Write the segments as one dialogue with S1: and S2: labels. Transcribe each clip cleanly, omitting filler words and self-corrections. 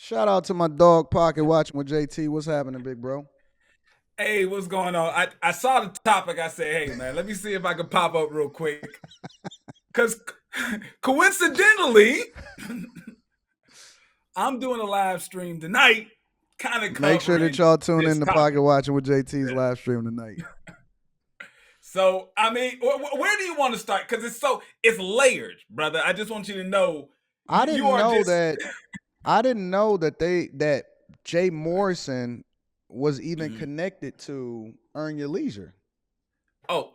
S1: Shout out to my dog Pocket watching with JT. What's happening, big bro?
S2: Hey, what's going on? I saw the topic. I said, hey, man, let me see if I can pop up real quick. Because coincidentally, I'm doing a live stream tonight, kind of
S1: Make sure that
S2: covering
S1: y'all tune
S2: this
S1: in to
S2: topic.
S1: Pocket watching with JT's
S2: Yeah.
S1: live stream tonight.
S2: So, I mean, where do you want to start? Because it's layered, brother. I just want you to know
S1: I
S2: you
S1: didn't
S2: are
S1: know
S2: just,
S1: that. I didn't know that Jay Morrison was even
S2: Mhm.
S1: connected to Earn Your Leisure.
S2: Oh,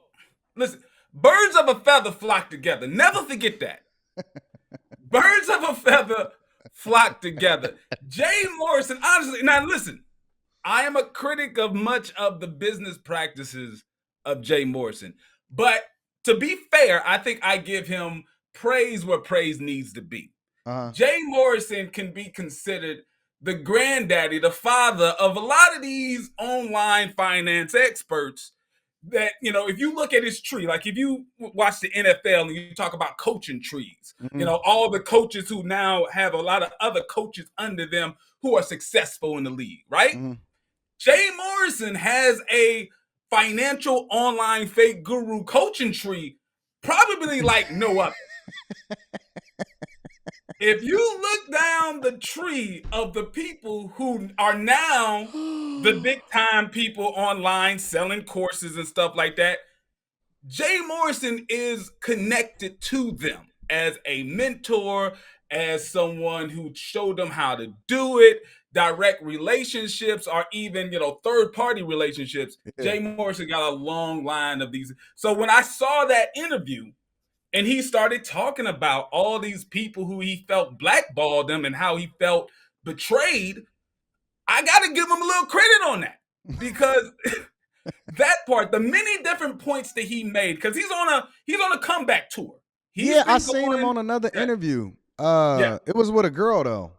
S2: listen, birds of a feather flock together. Never forget that. Birds of a feather flock together. Jay Morrison, honestly, now listen, I am a critic of much of the business practices of Jay Morrison. But to be fair, I think I give him praise where praise needs to be.
S1: Uh-huh.
S2: Jay Morrison can be considered the granddaddy, the father of a lot of these online finance experts that, if you look at his tree, like if you watch the NFL and you talk about coaching trees,
S1: Mm-hmm.
S2: all the coaches who now have a lot of other coaches under them who are successful in the league, right?
S1: Mm-hmm.
S2: Jay Morrison has a financial online fake guru coaching tree, probably like no other. If you look down the tree of the people who are now the big time people online selling courses and stuff like that, Jay Morrison is connected to them as a mentor, as someone who showed them how to do it, direct relationships, or even, third party relationships.
S1: Yeah.
S2: Jay Morrison got a long line of these. So when I saw that interview and he started talking about all these people who he felt blackballed them and how he felt betrayed, I got to give him a little credit on that because that part, the many different points that he made, because he's on a comeback tour. He's
S1: Yeah, I
S2: been
S1: seen him
S2: going,
S1: on another
S2: yeah,
S1: interview.
S2: yeah,
S1: It was with a girl though.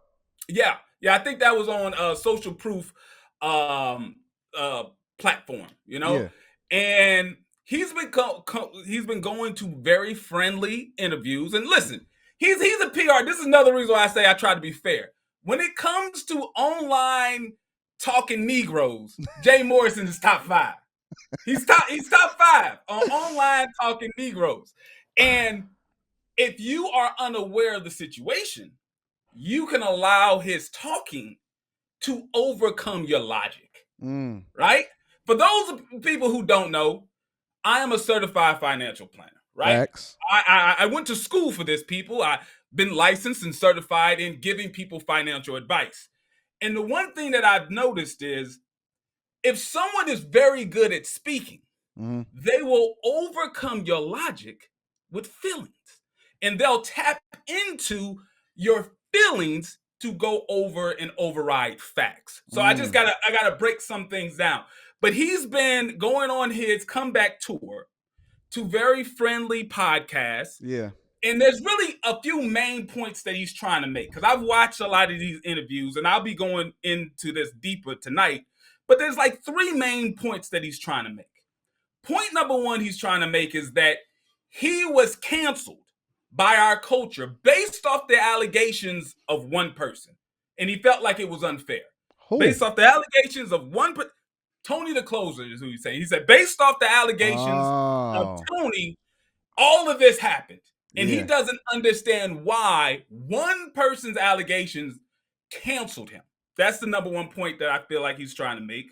S2: yeah, yeah. I think that was on Social Proof um, uh, platform,
S1: Yeah.
S2: and he's been going to very friendly interviews. And listen, he's a PR. This is another reason why I say I try to be fair. When it comes to online talking Negroes, Jay Morrison is top five. He's top five on online talking Negroes. And if you are unaware of the situation, you can allow his talking to overcome your logic,
S1: Mm.
S2: right? For those people who don't know, I am a certified financial planner, right?
S1: Facts.
S2: I went to school for this, people. I've been licensed and certified in giving people financial advice. And the one thing that I've noticed is if someone is very good at speaking,
S1: Mm-hmm.
S2: they will overcome your logic with feelings. And they'll tap into your feelings to go over and override facts. So
S1: Mm.
S2: I gotta break some things down. But he's been going on his comeback tour to very friendly podcasts.
S1: Yeah.
S2: And there's really a few main points that he's trying to make. Because I've watched a lot of these interviews and I'll be going into this deeper tonight. But there's like three main points that he's trying to make. Point number one he's trying to make is that he was canceled by our culture based off the allegations of one person. And he felt like it was unfair.
S1: Who?
S2: Based off the allegations of Tony the Closer is who he's saying. He said, based off the allegations of
S1: Oh.
S2: Tony, all of this happened. And he
S1: Yeah.
S2: doesn't understand why one person's allegations canceled him. That's the number one point that I feel like he's trying to make.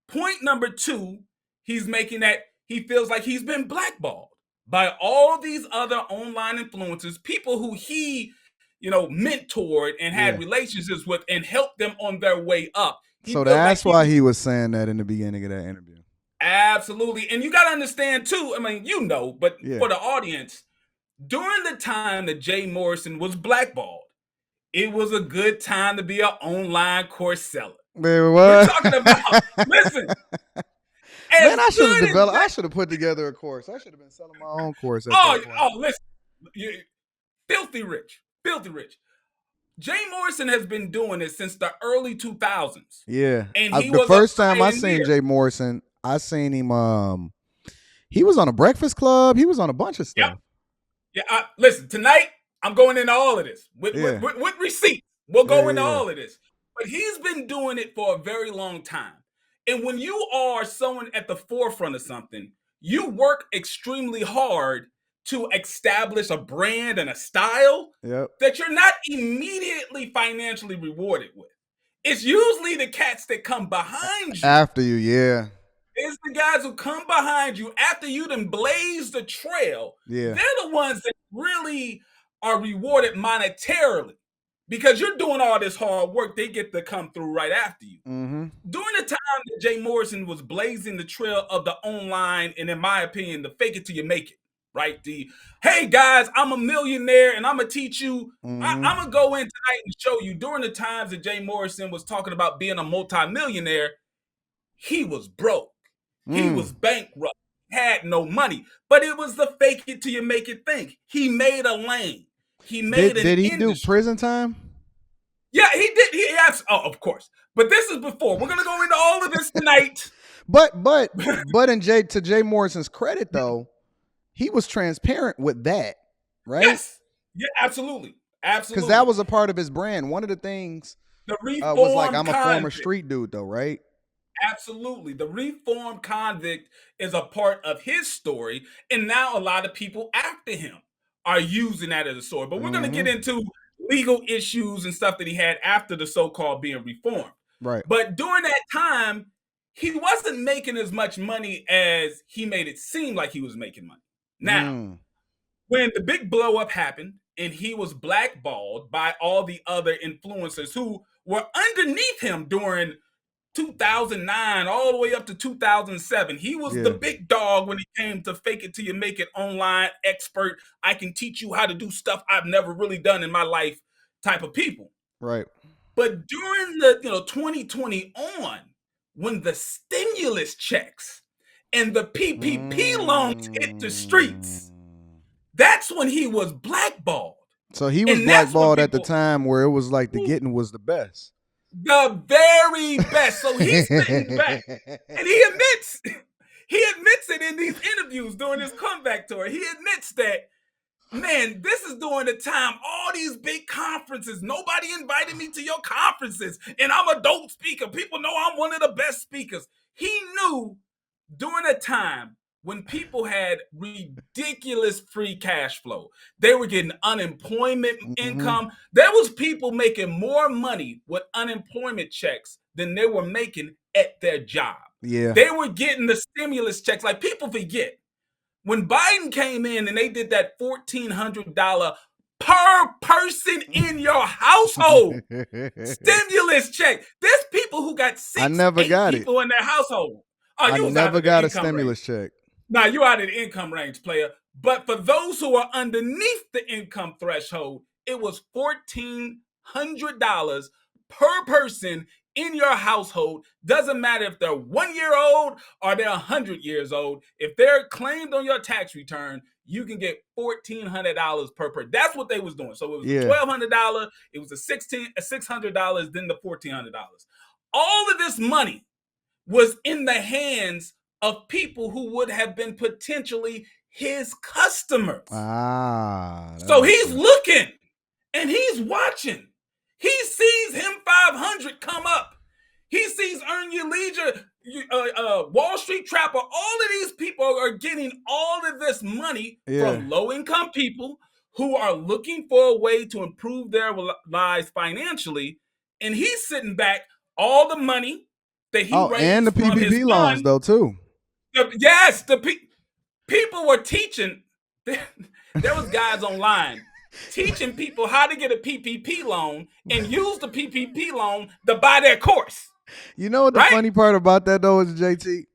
S2: Point number two, he's making that he feels like he's been blackballed by all these other online influencers, people who he, mentored and had
S1: Yeah.
S2: relationships with and helped them on their way up. He
S1: So
S2: feels like
S1: that's why he was saying that in the beginning of that interview.
S2: absolutely. And you got to understand too, I mean, but
S1: Yeah.
S2: for the audience, during the time that Jay Morrison was blackballed, it was a good time to be an online course seller.
S1: Man,
S2: We're
S1: what?
S2: talking about, listen, as
S1: Man, I should have
S2: good as
S1: developed. I should have put together a course. I should have been selling my own course at
S2: oh,
S1: that point.
S2: oh, listen, filthy rich, filthy rich. Jay Morrison has been doing it since the early 2000s,
S1: Yeah.
S2: and he
S1: The
S2: was a
S1: first time I seen
S2: pioneer.
S1: Jay Morrison, I seen him. He was on a Breakfast Club. He was on a bunch of
S2: Yep.
S1: stuff.
S2: Yeah. Listen, tonight I'm going into all of this with
S1: Yeah.
S2: with receipts. We'll
S1: Yeah.
S2: go into
S1: Yeah.
S2: all of this. But he's been doing it for a very long time. And when you are someone at the forefront of something, you work extremely hard to establish a brand and a style that you're not immediately financially rewarded with. It's usually the cats that come behind you.
S1: After you, yeah.
S2: It's the guys who come behind you after you done blaze the trail.
S1: Yeah.
S2: They're the ones that really are rewarded monetarily. Because you're doing all this hard work, they get to come through right after you.
S1: Mm-hmm.
S2: During the time that Jay Morrison was blazing the trail of the online, and in my opinion, the fake it till you make it, right? The, hey guys, I'm a millionaire and I'm going to teach you. I'm going to go in tonight and show you. During the times that Jay Morrison was talking about being a multimillionaire, he was broke. He was bankrupt. Had no money. But it was the fake it till you make it thing. He made a lane. He made an
S1: Did he
S2: industry.
S1: do prison time?
S2: Yeah, he did. He asked. Oh, of course. But this is before. We're gonna go into all of this tonight.
S1: But to Jay Morrison's credit, though, he was transparent with that, right?
S2: Yes. Yeah, absolutely. Absolutely.
S1: Because that was a part of his brand. One of the things was like, I'm a former street dude, though, right?
S2: Absolutely. The reformed convict is a part of his story. And now a lot of people after him are using that as a story. But we're going to get into legal issues and stuff that he had after the so-called being reformed.
S1: Right.
S2: But during that time, he wasn't making as much money as he made it seem like he was making money. Now, when the big blow up happened and he was blackballed by all the other influencers who were underneath him during 2009 all the way up to 2007. He was the big dog when it came to fake it till you make it online expert. I can teach you how to do stuff I've never really done in my life type of people.
S1: Right.
S2: But during the 2020 on, when the stimulus checks and the PPP loans hit the streets, that's when he was blackballed.
S1: So he was blackballed at the time where it was like the getting was the best.
S2: The very best. So he's sitting back and he admits it in these interviews during his comeback tour. He admits that, man, this is during the time all these big conferences, nobody invited me to your conferences, and I'm a dope speaker. People know I'm one of the best speakers. He knew during a time when people had ridiculous free cash flow, they were getting unemployment income. There was people making more money with unemployment checks than they were making at their job.
S1: Yeah.
S2: They were getting the stimulus checks. Like, people forget, when Biden came in and they did that $1,400 per person in your household stimulus check. There's people who got 6 people in their household.
S1: I never got a stimulus check.
S2: Now, you're out of the income range, player. But for those who are underneath the income threshold, it was $1,400 per person in your household. Doesn't matter if they're 1 year old or they're 100 years old. If they're claimed on your tax return, you can get $1,400 per person. That's what they was doing. So it was $1,200, it was $600, then the $1,400. All of this money was in the hands of people who would have been potentially his customers. So he's looking and he's watching. He sees Him500 come up. He sees Earn Your Leisure, Wall Street Trapper. All of these people are getting all of this money from low-income people who are looking for a way to improve their lives financially. And he's sitting back, all the money that he raised
S1: and the
S2: from his
S1: PPP loans, though, too.
S2: Yes, people were teaching. There was guys online teaching people how to get a PPP loan and use the PPP loan to buy their course.
S1: You know what the funny part about that, though, is, JT?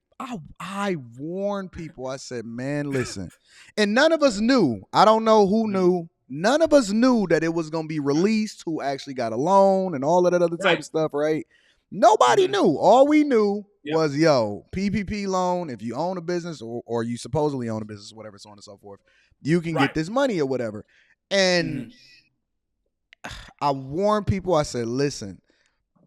S1: I warned people. I said, man, listen. And none of us knew. I don't know who knew. None of us knew that it was going to be released, who actually got a loan and all of that other type of stuff, right? Nobody knew. All we knew was, PPP loan, if you own a business or you supposedly own a business, whatever, so on and so forth, you can get this money or whatever. And I warned people, I said, listen,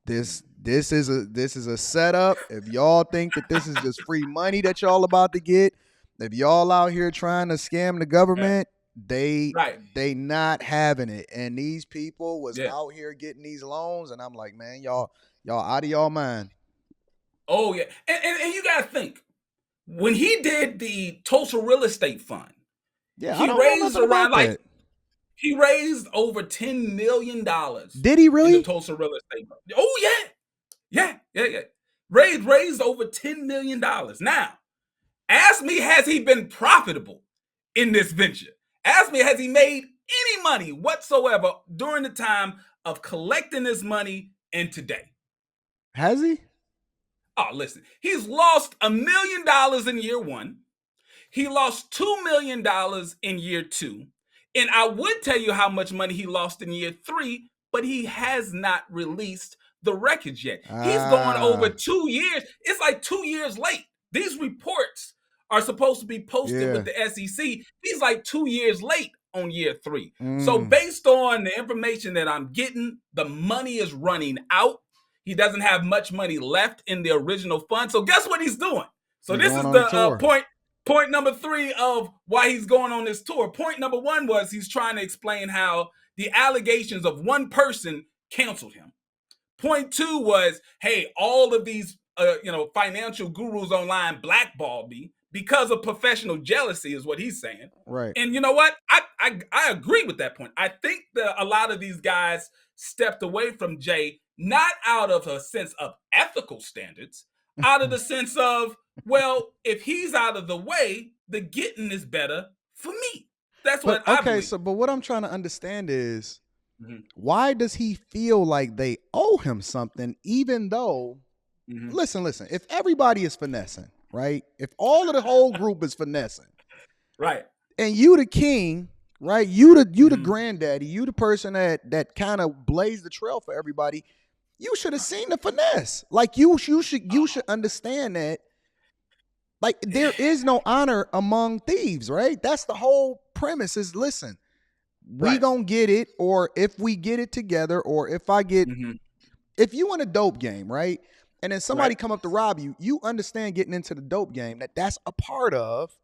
S1: this is a setup. If y'all think that this is just free money that y'all about to get, if y'all out here trying to scam the government, they
S2: Right.
S1: they not having it, and these people was
S2: Yeah.
S1: out here getting these loans, and I'm like, man, y'all out of y'all mind.
S2: Oh yeah. And you gotta think, when he did the Tulsa real estate fund,
S1: Yeah, I
S2: he
S1: don't know
S2: raised
S1: nothing
S2: around
S1: about
S2: like
S1: that.
S2: he raised over $10 million
S1: Did he
S2: in the
S1: really?
S2: Tulsa real estate fund. Oh yeah. Yeah. Raised over $10 million. Now, ask me, has he been profitable in this venture? Ask me, has he made any money whatsoever during the time of collecting this money and today?
S1: Has he?
S2: Oh, listen, he's lost $1 million in year one. He lost $2 million in year two. And I would tell you how much money he lost in year three, but he has not released the records yet. He's going over
S1: Ah,
S2: 2 years. It's like 2 years late. These reports are supposed to be posted
S1: yeah.
S2: with the SEC. He's like 2 years late on year three. So,
S1: Mm.
S2: based on the information that I'm getting, the money is running out. He doesn't have much money left in the original fund. So, guess what he's doing? So,
S1: He's
S2: this
S1: going
S2: is
S1: on a
S2: the
S1: tour.
S2: point number three of why he's going on this tour. Point number one was he's trying to explain how the allegations of one person canceled him. Point two was, hey, all of these financial gurus online blackballed me because of professional jealousy, is what he's saying.
S1: Right.
S2: And you know what? I agree with that point. I think that a lot of these guys stepped away from Jay not out of a sense of ethical standards, out of the sense of, well, if he's out of the way, the getting is better for me. That's
S1: But
S2: what I
S1: okay,
S2: believe.
S1: so but what I'm trying to understand is,
S2: Mhm.
S1: why does he feel like they owe him something, even though,
S2: Mhm.
S1: listen, if everybody is finessing, right? If all of the whole group is finessing,
S2: Right.
S1: and you the king, right? You the
S2: Mhm.
S1: granddaddy, you the person that kind of blazed the trail for everybody. You should have seen the finesse. Like you should understand that. Like there is no honor among thieves, right? That's the whole premise. Is listen, we
S2: Right.
S1: gonna get it, or if we get it together, or
S2: Mhm.
S1: if you in a dope game, right? And then somebody
S2: Right.
S1: come up to rob you, you understand getting into the dope game that's a part of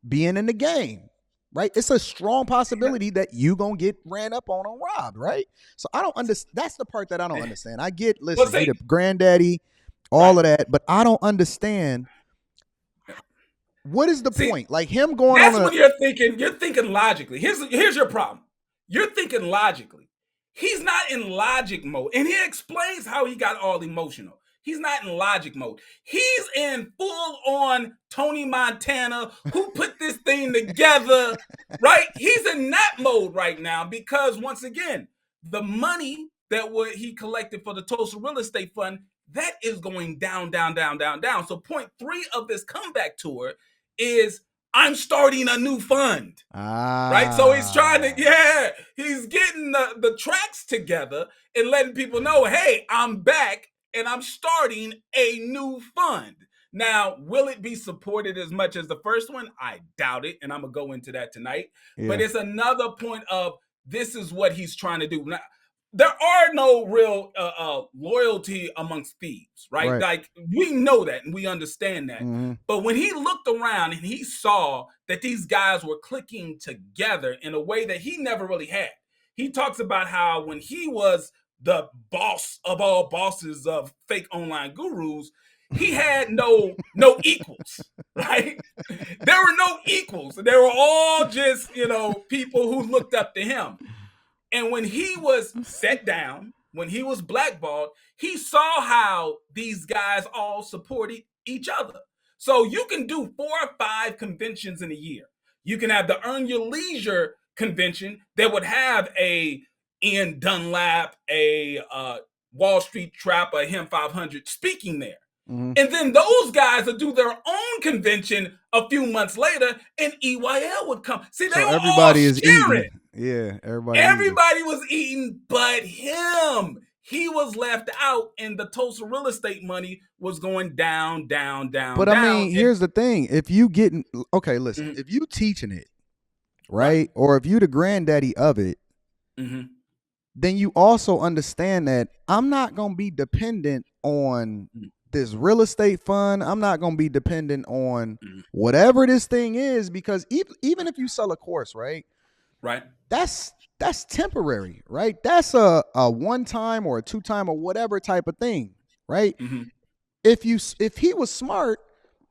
S1: being in the game, right? It's a strong possibility that you gonna get ran up on robbed, right? So I don't understand. That's the part that I don't understand. I get,
S2: Well,
S1: listen, he
S2: see,
S1: the granddaddy, all
S2: right.
S1: of that, but I don't understand what is the
S2: See,
S1: point. Like him going on
S2: that's
S1: a
S2: when you're thinking logically. Here's your problem. You're thinking logically. He's not in logic mode. And he explains how he got all emotional. He's not in logic mode. He's in full on Tony Montana, who put this thing together, right? He's in that mode right now because, once again, the money that he collected for the Tulsa real estate fund, that is going down, down, down, down, down. So point three of this comeback tour is, I'm starting a new fund. Right? So he's trying to,
S1: ah.
S2: he's getting the tracks together and letting people know, hey, I'm back and I'm starting a new fund. Now, will it be supported as much as the first one? I doubt it. And I'm going to go into that tonight. But
S1: Yeah.
S2: it's another point of, this is what he's trying to do. Now, there are no real loyalty amongst thieves, right?
S1: Right.
S2: Like, we know that and we understand that.
S1: Mm-hmm.
S2: But when he looked around and he saw that these guys were clicking together in a way that he never really had, he talks about how when he was the boss of all bosses of fake online gurus, he had no equals, right? There were no equals. They were all just, people who looked up to him. And when he was set down, when he was blackballed, he saw how these guys all supported each other. So you can do 4 or 5 conventions in a year. You can have the Earn Your Leisure convention that would have a Ian Dunlap, a Wall Street Trap, a Him500 speaking there.
S1: Mm-hmm.
S2: And then those guys would do their own convention a few months later, and EYL would come. See, they
S1: So
S2: were all
S1: everybody is
S2: sharing.
S1: eating. Yeah, everybody eating.
S2: Everybody was eating but him. He was left out, and the Tulsa real estate money was going down, down, down,
S1: But I
S2: down.
S1: mean,
S2: And
S1: here's the thing. If you getting, okay, listen,
S2: Mhm.
S1: if you teaching it,
S2: Right.
S1: right? Or if you the granddaddy of it,
S2: Mhm.
S1: then you also understand that I'm not gonna be dependent on
S2: Mhm.
S1: this real estate fund. I'm not gonna be dependent on
S2: Mhm.
S1: whatever this thing is, because even if you sell a course, right?
S2: Right.
S1: That's temporary, right? That's a one time or a two time or whatever type of thing, right?
S2: Mm-hmm.
S1: If he was smart,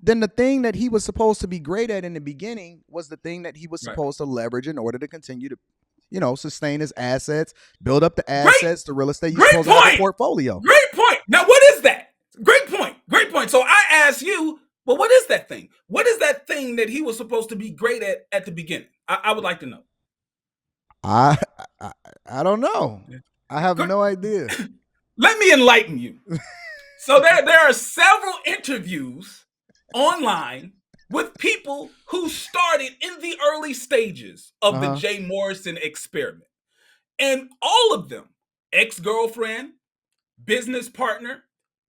S1: then the thing that he was supposed to be great at in the beginning was the thing that he was
S2: Right.
S1: supposed to leverage in order to continue to, sustain his assets, build up the
S2: Great.
S1: assets, the real estate. You're
S2: Great
S1: supposed to have a
S2: point.
S1: portfolio.
S2: Great point. Now, what is that? Great point. Great point. So I ask you, well, what is that thing? What is that thing that he was supposed to be great at the beginning? I would like to know.
S1: I I don't know. I have
S2: Good.
S1: no idea.
S2: Let me enlighten you. So there are several interviews online with people who started in the early stages of the Jay Morrison experiment. And all of them, ex-girlfriend, business partner,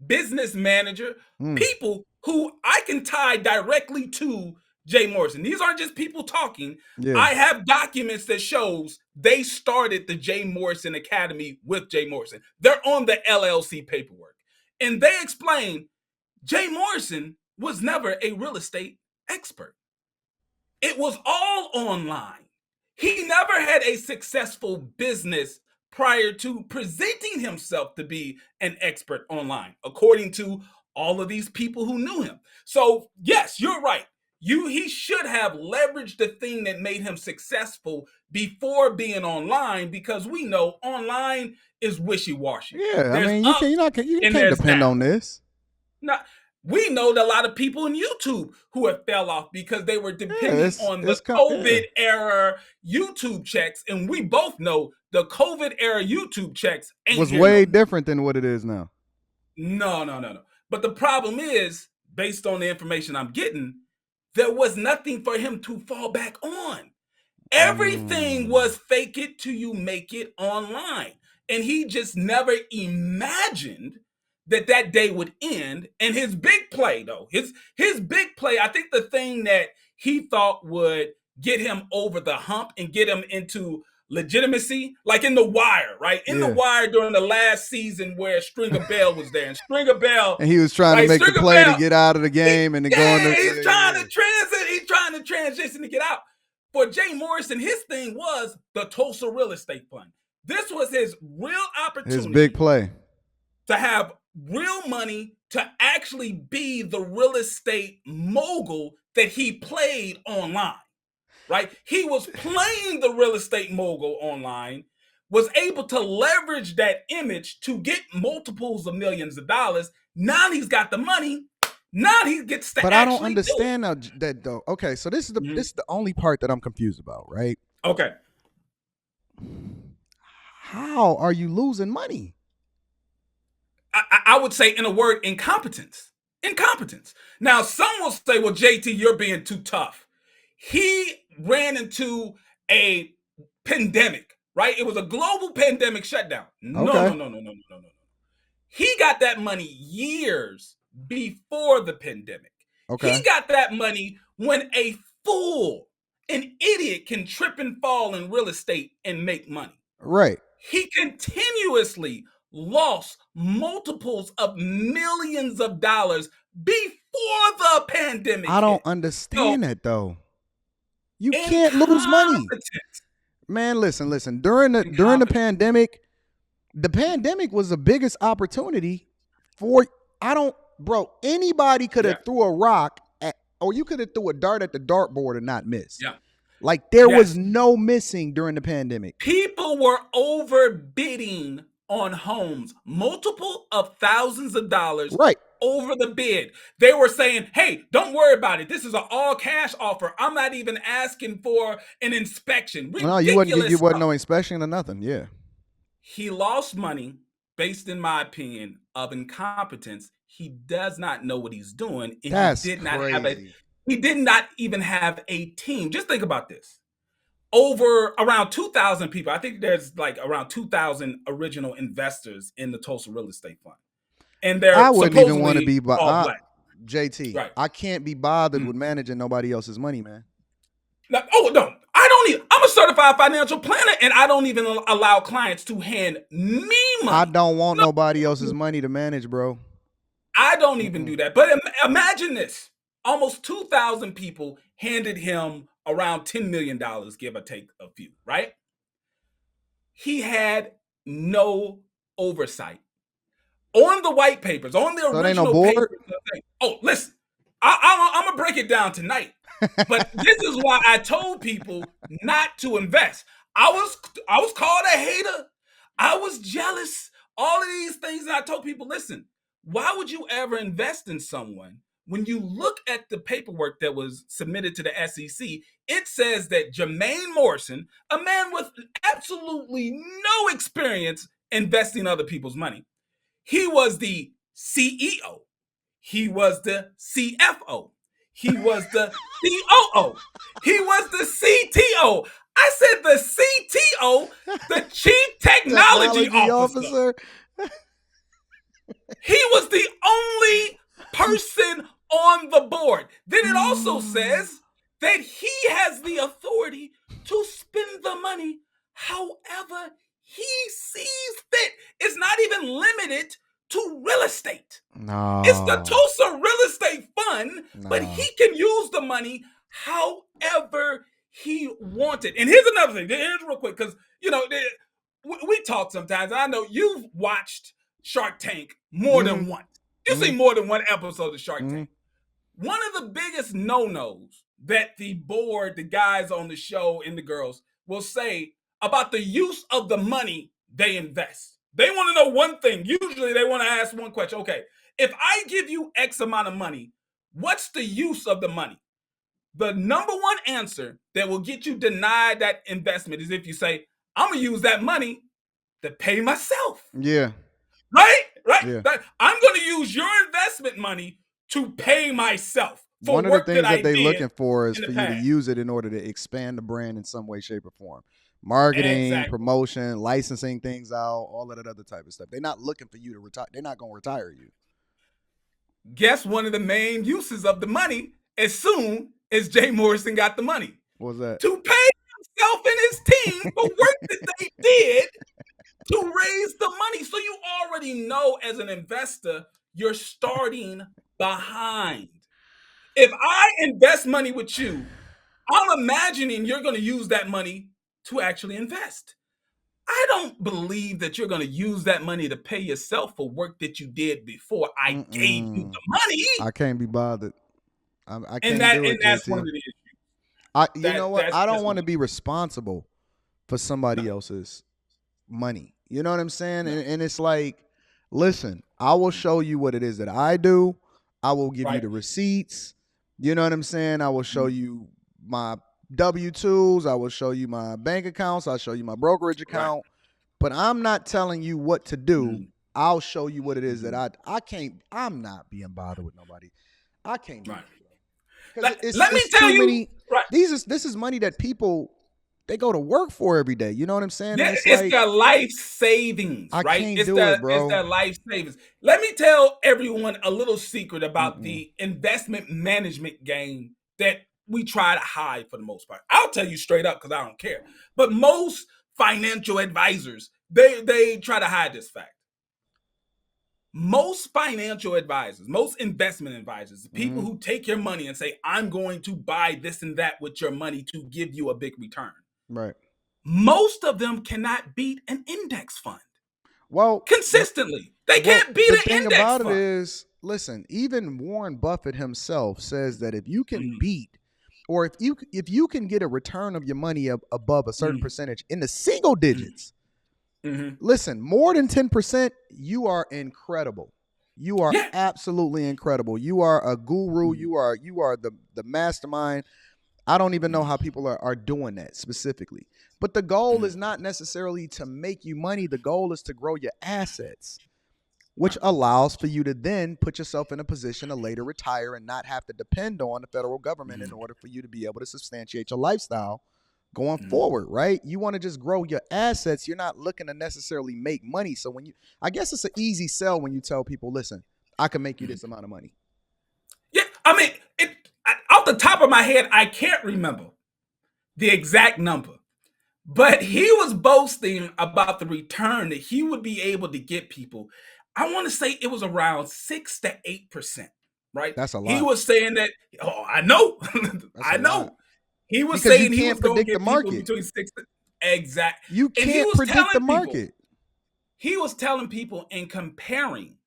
S2: business manager, people who I can tie directly to Jay Morrison. These aren't just people talking.
S1: Yeah.
S2: I have documents that shows they started the Jay Morrison Academy with Jay Morrison. They're on the LLC paperwork. And they explain Jay Morrison was never a real estate expert. It was all online. He never had a successful business prior to presenting himself to be an expert online, according to all of these people who knew him. So, yes, you're right. He should have leveraged the thing that made him successful before being online, because we know online is wishy-washy.
S1: Yeah,
S2: There's
S1: I mean, you
S2: ups
S1: can't
S2: and there's
S1: depend on
S2: downs.
S1: this.
S2: Now, we know that a lot of people in YouTube who have fell off because they were depending on the COVID era YouTube checks, and we both know the COVID era YouTube checks
S1: was way different than what it is now.
S2: No. But the problem is, based on the information I'm getting, there was nothing for him to fall back on. Everything was fake it till you make it online. And he just never imagined that day would end. And his big play, though, his big play, I think the thing that he thought would get him over the hump and get him into legitimacy, like in The Wire, right? In The Wire during the last season where Stringer Bell was there. And Stringer Bell,
S1: and he was trying to make the play to get out of the game and then go into.
S2: He's trying to transit. He's trying to transition to get out. For Jay Morrison, his thing was the Tulsa Real Estate Fund. This was his real opportunity.
S1: His big play.
S2: To have real money, to actually be the real estate mogul that he played online, right? He was playing the real estate mogul online, was able to leverage that image to get multiples of millions of dollars. Now he's got the money. Now he gets to. But I don't
S1: understand that though. Okay, so this is the only part that I'm confused about, right?
S2: Okay.
S1: How are you losing money?
S2: I would say, in a word, incompetence. Incompetence. Now, some will say, well, JT, you're being too tough. He ran into a pandemic, right? It was a global pandemic shutdown. No. He got that money years before the pandemic. Okay. He got that money when a fool, an idiot, can trip and fall in real estate and make money.
S1: Right.
S2: He continuously lost multiples of millions of dollars before the pandemic.
S1: I don't understand that though. You can't lose money. Man, listen. During the pandemic was the biggest opportunity for anybody could have threw a rock or you could have threw a dart at the dartboard and not miss. Yeah. Like there was no missing during the pandemic.
S2: People were overbidding on homes, multiple of thousands of dollars over the bid. They were saying, hey, don't worry about it. This is an all cash offer. I'm not even asking for an inspection.
S1: No, you wasn't no inspection or nothing. Yeah.
S2: He lost money based, in my opinion, of incompetence. He does not know what he's doing. And
S1: That's crazy.
S2: He did not even have a team. Just think about this. Over around 2,000 people. I think there's like around 2,000 original investors in the Tulsa Real Estate Fund. And they're
S1: I wouldn't even want to be
S2: JT. Right.
S1: I can't be bothered with managing nobody else's money, man.
S2: No, I'm a certified financial planner, and I don't even allow clients to hand me money.
S1: I don't want nobody else's money to manage, bro.
S2: I don't even do that. But imagine this. Almost 2,000 people handed him around $10 million, give or take a few, right? He had no oversight. On the white papers, on the
S1: So it ain't no
S2: original
S1: board?
S2: papers. Oh, listen, I'm going to break it down tonight. But this is why I told people not to invest. I was called a hater. I was jealous. All of these things. And I told people, listen, why would you ever invest in someone when you look at the paperwork that was submitted to the SEC? It says that Jermaine Morrison, a man with absolutely no experience investing other people's money, he was the CEO. He was the CFO. He was the COO. He was the CTO. I said the CTO, the Chief Technology Officer. He was the only person on the board. Then it also says that he has the authority to spend the money however he sees fit. It's not even limited to real estate.
S1: No.
S2: It's the Tulsa Real Estate Fund, but
S1: No.
S2: he can use the money however he wanted. And here's another thing. Here's real quick, because we talk sometimes. I know you've watched Shark Tank more than once. You've seen more than one episode of Shark Tank. One of the biggest no-nos that the board, the guys on the show and the girls will say about the use of the money they invest. They want to know one thing. Usually they want to ask one question. Okay, if I give you X amount of money, what's the use of the money? The number one answer that will get you denied that investment is if you say, I'm going to use that money to pay myself.
S1: Yeah.
S2: Right?
S1: Yeah.
S2: I'm going to use your investment money to pay myself for
S1: One of
S2: work
S1: the things that
S2: I
S1: they're
S2: did
S1: looking for is
S2: in the
S1: for you to
S2: past.
S1: use it in order to expand the brand in some way, shape, or form. Marketing,
S2: Exactly.
S1: promotion, licensing things out, all of that other type of stuff. They're not looking for you to retire. They're not going to retire you.
S2: Guess one of the main uses of the money as soon as Jay Morrison got the money.
S1: What was that?
S2: To pay himself and his team for work that they did to raise the money. So you already know as an investor, you're starting behind. If I invest money with you, I'm imagining you're going to use that money to actually invest. I don't believe that you're going to use that money to pay yourself for work that you did before I gave you the money.
S1: I can't be bothered. I can't
S2: And
S1: do it,
S2: that's
S1: JT.
S2: one of the issues.
S1: You know what? I don't want to
S2: one.
S1: be responsible for somebody else's money. You know what I'm saying?
S2: No.
S1: And it's like, listen, I will show you what it is that I do. I will give you the receipts. You know what I'm saying? I will show you my W-2s. I will show you my bank accounts. I'll show you my brokerage account. But I'm not telling you what to do. I'll show you what it is that I can't. I'm not being bothered with nobody. I can't do it.
S2: Let me tell you.
S1: This is money that people, they go to work for every day. You know what I'm saying?
S2: Yeah, it's their life savings, right?
S1: I can't do it, bro.
S2: It's their life savings. Let me tell everyone a little secret about the investment management game that we try to hide for the most part. I'll tell you straight up because I don't care. But most financial advisors, they try to hide this fact. Most financial advisors, most investment advisors, the people who take your money and say, I'm going to buy this and that with your money to give you a big return.
S1: Right.
S2: Most of them cannot beat an index fund.
S1: Well,
S2: consistently. They can't beat an index fund.
S1: The thing about it is, listen, even Warren Buffett himself says that if you can beat, or if you can get a return of your money above a certain percentage in the single digits, listen, more than 10%, you are incredible. You are absolutely incredible. You are a guru. You are the mastermind. I don't even know how people are doing that specifically. But the goal is not necessarily to make you money. The goal is to grow your assets, which allows for you to then put yourself in a position to later retire and not have to depend on the federal government in order for you to be able to substantiate your lifestyle going forward, right? You want to just grow your assets. You're not looking to necessarily make money. So I guess it's an easy sell when you tell people, listen, I can make you this amount of money.
S2: Yeah, I mean, off the top of my head, I can't remember the exact number, but he was boasting about the return that he would be able to get people. I want to say it was around 6 to 8%, right?
S1: That's a lot.
S2: He was saying that, I know, I know.
S1: Lot.
S2: He was
S1: because you
S2: saying he was
S1: can't
S2: going to
S1: predict the
S2: get people
S1: market.
S2: between six. Exact.
S1: You
S2: And he
S1: can't
S2: was
S1: predict the
S2: telling people,
S1: market.
S2: he was telling people and comparing,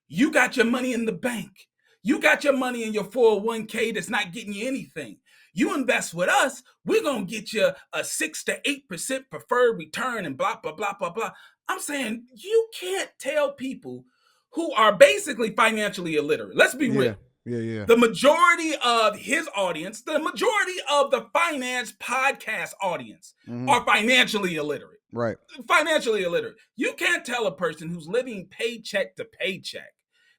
S2: you got your money in the bank. You got your money in your 401k that's not getting you anything. You invest with us, we're going to get you a 6 to 8% preferred return and blah, blah, blah, blah, blah. I'm saying you can't tell people who are basically financially illiterate. Let's be real.
S1: Yeah.
S2: The majority of his audience, the majority of the finance podcast audience are financially illiterate.
S1: Right.
S2: Financially illiterate. You can't tell a person who's living paycheck to paycheck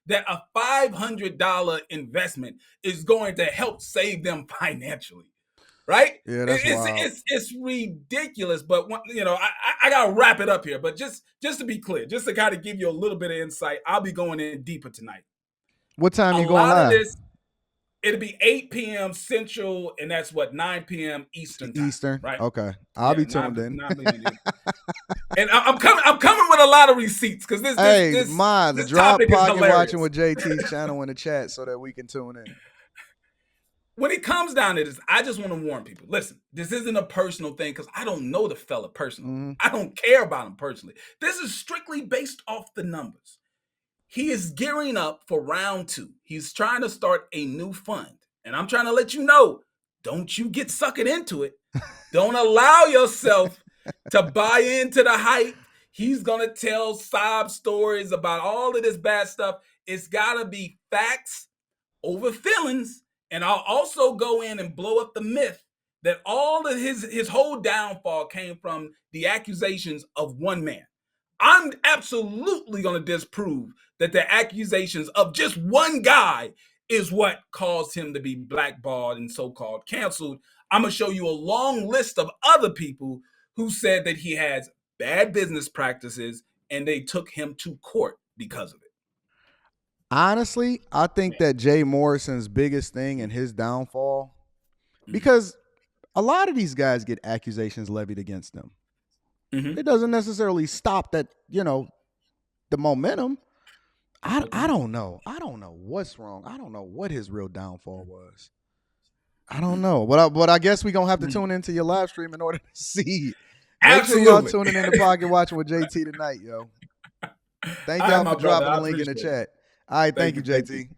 S2: that a $500 investment is going to help save them financially. Right?
S1: Yeah, that's wild.
S2: It's ridiculous, but I gotta wrap it up here. But just to be clear, just to kind of give you a little bit of insight, I'll be going in deeper tonight.
S1: What time
S2: A
S1: you going
S2: lot of
S1: live?
S2: this, it'll be 8 p.m. Central, and that's 9 p.m. Eastern time.
S1: Eastern,
S2: right?
S1: okay. I'll be tuned in.
S2: And I'm coming with a lot of receipts because this
S1: drop
S2: topic is
S1: Pocket
S2: hilarious.
S1: Watching with JT's channel in the chat so that we can tune in.
S2: When it comes down to this, I just want to warn people. Listen, this isn't a personal thing because I don't know the fella personally. I don't care about him personally. This is strictly based off the numbers. He is gearing up for round 2. He's trying to start a new fund. And I'm trying to let you know, don't you get sucked into it. Don't allow yourself to buy into the hype. He's going to tell sob stories about all of this bad stuff. It's got to be facts over feelings. And I'll also go in and blow up the myth that all of his whole downfall came from the accusations of one man. I'm absolutely going to disprove that the accusations of just one guy is what caused him to be blackballed and so-called canceled. I'm going to show you a long list of other people who said that he has bad business practices and they took him to court because of it.
S1: Honestly, I think that Jay Morrison's biggest thing and his downfall, because a lot of these guys get accusations levied against them. It doesn't necessarily stop that, the momentum. I don't know. I don't know what's wrong. I don't know what his real downfall was. I don't know. But I guess we're going to have to tune into your live stream in order to see. Make sure y'all tuning in to Pocket Watching with JT tonight, yo. Thank y'all for dropping the link in the chat. All right, thank you, JT.